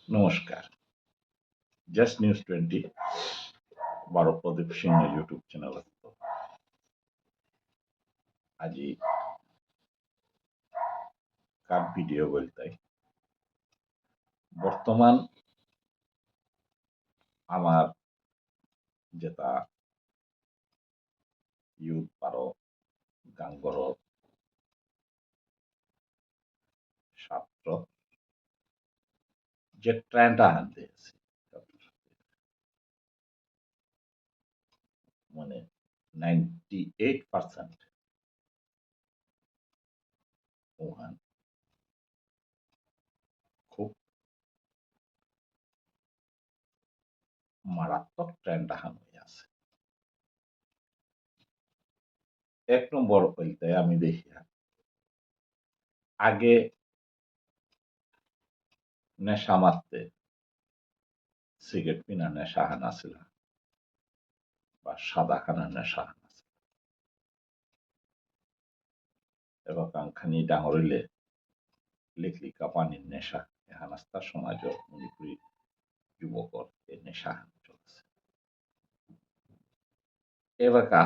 নমস্কার। Just news 20 বারো প্রদীপ সিংহ YouTube channel আজি কার ভিডিও বলতে বর্তমান আমার যেটা ইউথ বারো গাঙ্গর ছাত্র যে ট্রেন্ডটা আনতে আছে মানে 98% ওহান খুব মারাত্মক ট্রেন্ড হান হয়ে আছে। এক নম্বর বলতে আমি দেখি আগে নেশা মারতে সিগারেট পিনা নেশা হান আছিল বা সাদা খানা নেশা হান আছিল এবং খানি ডাঙর হইলে লিকলিকা পানির নেশা এখান আস্তা সমাজ মণিপুরী যুবকর এই নেশা হান চলছে এবাকা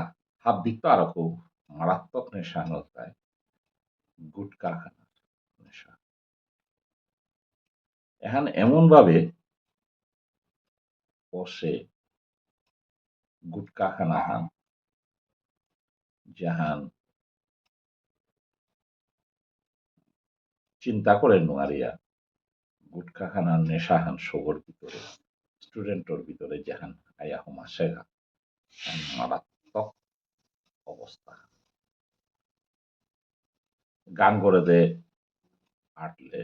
হাব্বিত আরো খুব মারাত্মক নেশা নয় গুটকা খানার নেশা এখন এমন ভাবে বসে গুটকা খানা হান যাহান চিন্তা করে নোয়ারিয়া গুটকা খানার নেশা হান সবর ভিতরে স্টুডেন্টর ভিতরে যাহান আয়া হমা শেখা মারাত্মক অবস্থা গান করে দে আটলে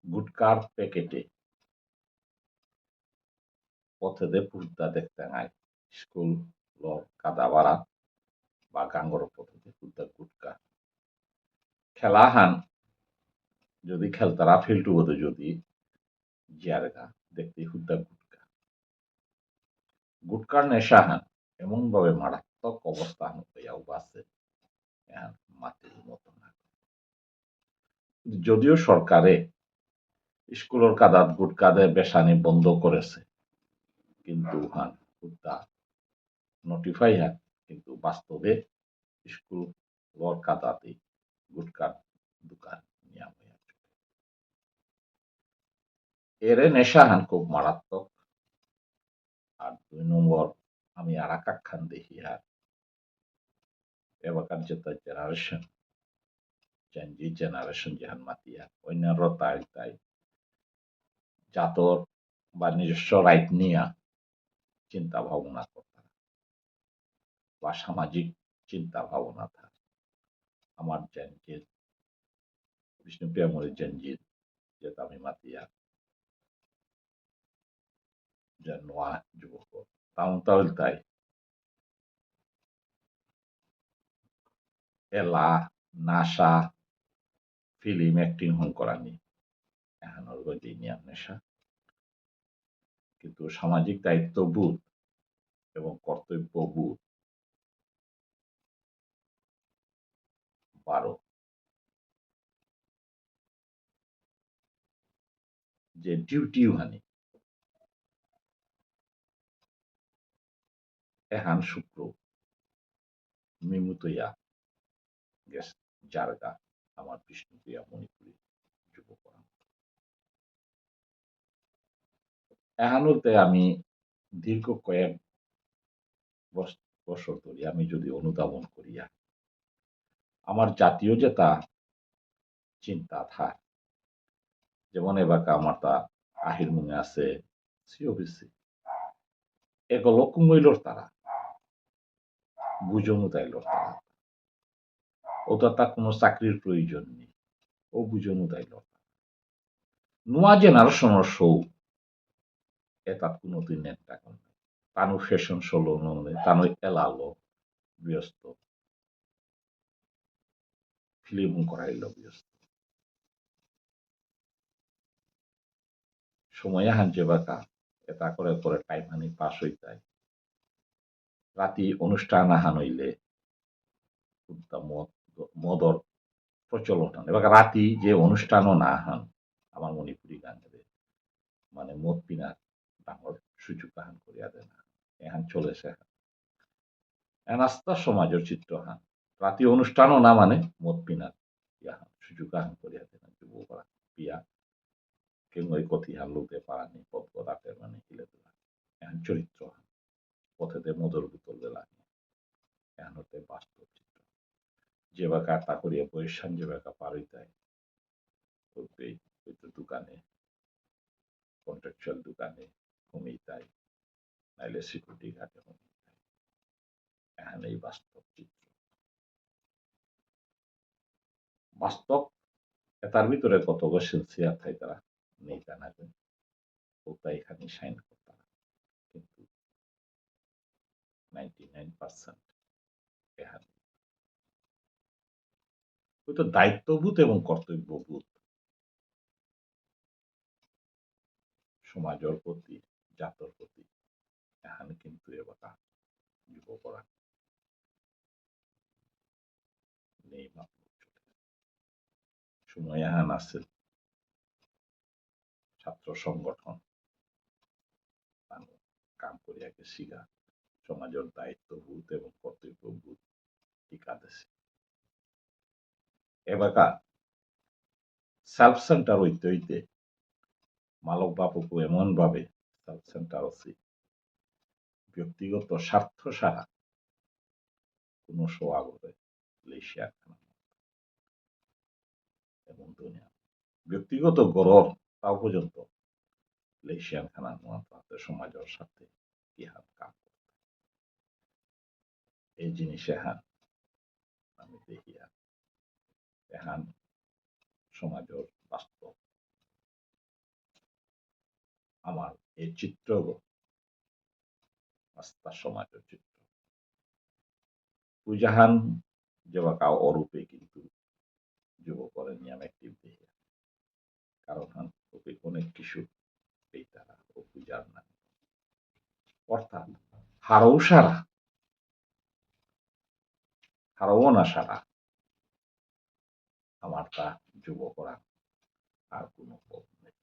গুটকার প্যাকেটে পথে দে পুর্দা দেখতে নাই স্কুল লর কাদাবাড়া বা গাঙ্গর পথে পুর্দা গুটকা খেলা হান যদি খেলতারা ফিল্টু হতো যদি জিয়ারগা দেখতে হুদ্দা গুটকা গুটকার নেশা হান এমন ভাবে মারাত্মক অবস্থা হইয়াও বাসে মাটির মতো না যদিও সরকারে স্কুলের কাদাত গুটকাদের বেসানি বন্ধ করেছে কিন্তু হান হুদ্দা নোটিফাই হান কিন্তু বাস্তবে স্কুল লর কাদাতে গুটকার দোকান নিয়া হইয়া এরে নেশা হান খুব মারাত্মক। আর ২ নম্বর আমি আর এক খান দেখি আর এবারকার যেটা জেনারেশন চেঞ্জি জেনারেশন যেহান মাতিয়া অন্যান্য তাই জাতর বা নিজস্ব রাইট নিয়া চিন্তা ভাবনা করতে বা সামাজিক চিন্তা ভাবনা থাকে আমার জেনজির বিষ্ণুপ্রিয়া মরি জেনজির যেটা আমি মাতিয়া যে নোয়া যুবক তাহলে তাই এলা নাসা ফিল্ম অ্যাক্টিং হন করানি এখানোর গতি নিয়ে নেশা কিন্তু সামাজিক দায়িত্ববোধ এবং কর্তব্যবোধ বারো যে ডিউটি হানি এহান শুক্র মিমুতইয়া গেস জারগা আমার বিষ্ণুপ্রিয়া মণিপুরী যুবক এহানোতে আমি দীর্ঘ কয়েক বছর ধরে আমি যদি অনুধাবন করিয়া আমার জাতীয় যেটা চিন্তা থাক যেমন এবার আমার তা আহির মনে আছে সিওবিসি এগুলো কুমইলর তারা বুঝমু তাইলর তারা ওটা তার কোনো চাকরির প্রয়োজন নেই ও বুঝমু তাইলর নোয়া জেনারেশনের শৌ এটাত কোনো দিন নেতা তানু ফ্যাশন শোলো ননে তানু এলালো ব্যস্ত ফিল্ম করাইল ব্যস্ত সময় হানছে বাকা এটা করে করে টাইম হানি পাস হই যায় রাতি অনুষ্ঠান আহান হইলে মদর প্রচলন এবার রাতি যে অনুষ্ঠানও না হান আমার মণিপুরি গান মানে মদ পিনার ডাঙর সুযোগ গ্রহণ করিয়া দেয় না এখান চলেছে আস্তা সমাজের চিত্র হান রাতি অনুষ্ঠানও না মানে মদ পিনার ইয়াহান সুযোগ গ্রহণ করিয়া দেয় না যুবকরা পিয়া কেমন কথি হান লোকে পারানি পথ রাতের মানে হিলে দিলা এখন চরিত্র হান পথেতে মদর বোতল দিলা এখন হতে বাস্তব চিত্র যে বাকা তা করিয়া বৈশান যে বাকা পারইতায় হয়তো দোকানে কন্ট্রাকচুয়াল দোকানে কমিতায় নাইলে সিকিউরিটি গার্ডে কমিতায় এখন এই বাস্তব চিত্র বাস্তব এটার ভিতরে কত সিনসিয়ার থাই তারা নেই জানাবেন ওটা এখানে সাইন করতাম কিন্তু 99% এখানে হয়তো দায়িত্ববোধ এবং কর্তব্যবোধ সমাজের প্রতি জাতর প্রতি এখানে কিন্তু এবার যুবকরা নেই মাত্র সময় এহান আছে ছাত্র সংগঠন কাম করিয়া শিখা সমাজের দায়িত্ববোধ এবং কর্তব্যবোধ টিকা দিছে এবাকা সেলফ সেন্টার হইতে হইতে মালক বাপুকু এমন ভাবে সেলফ সেন্টার আছে ব্যক্তিগত স্বার্থ সারা কোন সোয়া করে লেশিয়া এবং দুনিয়া ব্যক্তিগত গরর তাও পর্যন্ত লেশিয়ান খানার মহাত্মাতে সমাজের সাথে ইহার কাম এই জিনিস এহান আমি দেখিয়া এহান সমাজের বাস্তব আমার এই চিত্র আস্থা সমাজের চিত্র পূজাহান যেবা কাউ অরূপে কিন্তু যুবকরের নিয়ম একটি দেখে কারণ অনেক কিছু এই তারা ও পূজার নাম অর্থাৎ হারও সারা হারও না সারা আমার তা যুবকরা আর কোনো পথ নেই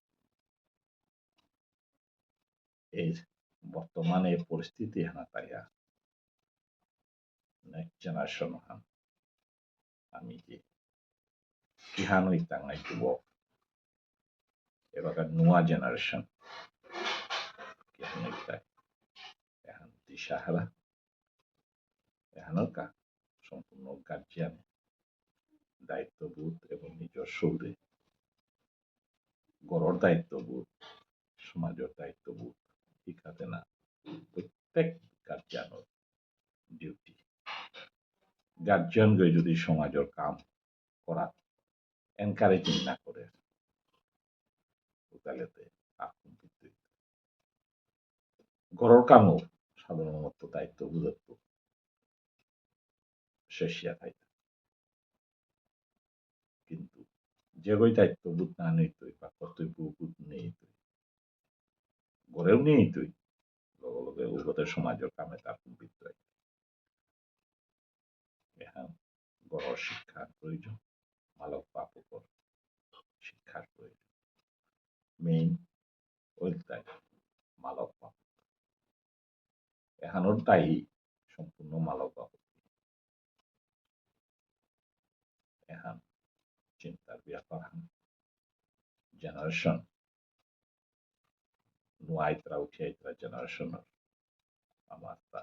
এই বর্তমানে পরিস্থিতি হানা তাইয়া নেক্সট জেনারেশন হান আমি যে কিহান হইতাম নাই যুবক এবার নোয়া জেনারেশন কিহান হইতায় এখন দিশাহারা এখানোর সম্পূর্ণ গার্জিয়ান দায়িত্ববোধ এবং নিজের শৌরে গড়র দায়িত্ববোধ সমাজের দায়িত্ববোধ শিখাতে না প্রত্যেক গার্জিয়ানের ডিউটি গার্জিয়ান গই যদি সমাজের কাম করা এনকারেজিং না করে তাহলে ঘরের কামও সাধারণত দায়িত্ববোধ শেষিয়া থাকে কিন্তু যেগই দায়িত্ববোধ না নিতই বা কর্তব্যবোধ নেই গড়েও নেই তুই লগে লগে উগতে সমাজের কামে তার সম্পৃক্ত এখন গড় শিক্ষার প্রয়োজন মালক বাপকর শিক্ষার প্রয়োজন মেইন ওইটাই মালক বাপ এখানোর দায়ী সম্পূর্ণ মালক বাপ এখন চিন্তার ব্যাপার জেনারেশন নুয়াইতরা উঠিয়াইতরা জেনারেশন আমার তা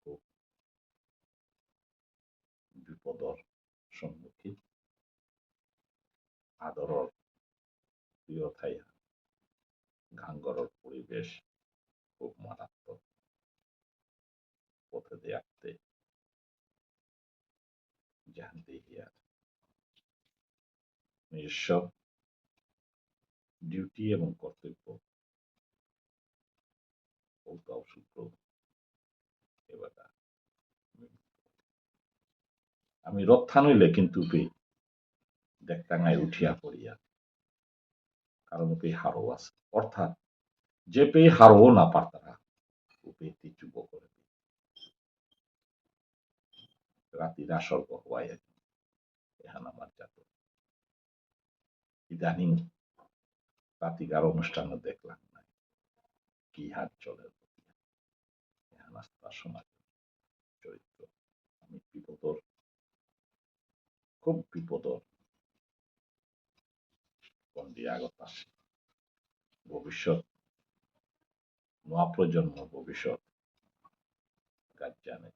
খুব বিপদর সম্মুখীন আদরর প্রিয় থাইয়া ঘাঙ্গরর পরিবেশ খুব মারাত্মক পথে দেখতে জানতে হিয়ার নিজস্ব ডিউটি এবং কর্তব্য সূত্র এবার আমি রক্ষা নইলে কিন্তু দেখতাঙায় উঠিয়া পড়িয়া কারণ ওপে হারও আছে অর্থাৎ যে পেয়ে হারও না পারতারা ওপে যুব করে রাতির আসর্গ হওয়াই এখন আমার জাত ইদানিং তাতিকার অনুষ্ঠানে দেখলাম না কি হাত চলে নাস্তা সমাজ চরিত্র আমি বিপদর খুব বিপদর পন্ডি আগত আছে ভবিষ্যৎ নয়া প্রজন্ম ভবিষ্যৎ গাজ্জানে